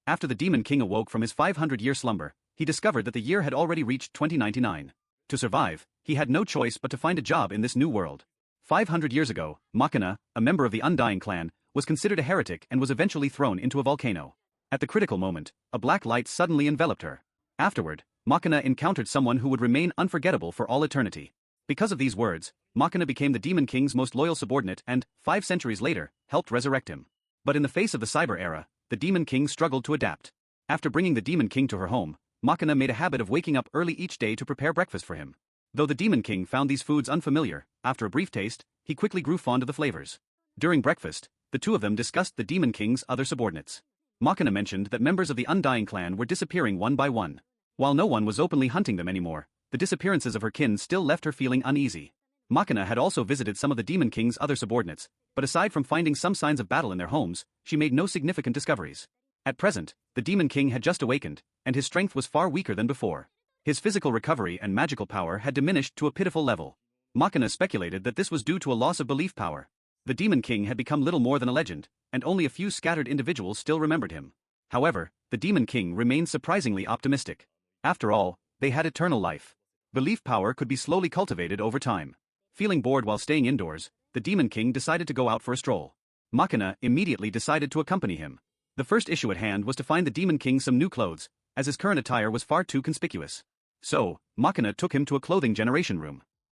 After the Demon King awoke from his 500-year slumber, he discovered that the year had already reached 2099. To survive, he had no choice but to find a job in this new world. 500 years ago, Machina, a member of the Undying clan, was considered a heretic and was eventually thrown into a volcano. At the critical moment, a black light suddenly enveloped her. Afterward, Machina encountered someone who would remain unforgettable for all eternity. Because of these words, Machina became the Demon King's most loyal subordinate and, 5 centuries later, helped resurrect him. But in the face of the cyber era, the Demon King struggled to adapt. After bringing the Demon King to her home, Machina made a habit of waking up early each day to prepare breakfast for him. Though the Demon King found these foods unfamiliar, after a brief taste, he quickly grew fond of the flavors. During breakfast, the two of them discussed the Demon King's other subordinates. Machina mentioned that members of the Undying clan were disappearing one by one. While no one was openly hunting them anymore, the disappearances of her kin still left her feeling uneasy. Machina had also visited some of the Demon King's other subordinates, but aside from finding some signs of battle in their homes, she made no significant discoveries. At present, the Demon King had just awakened, and his strength was far weaker than before. His physical recovery and magical power had diminished to a pitiful level. Machina speculated that this was due to a loss of belief power. The Demon King had become little more than a legend, and only a few scattered individuals still remembered him. However, the Demon King remained surprisingly optimistic. After all, they had eternal life. Belief power could be slowly cultivated over time. Feeling bored while staying indoors, the Demon King decided to go out for a stroll. Machina immediately decided to accompany him. The first issue at hand was to find the Demon King some new clothes, as his current attire was far too conspicuous. So, Machina took him to a clothing generation room.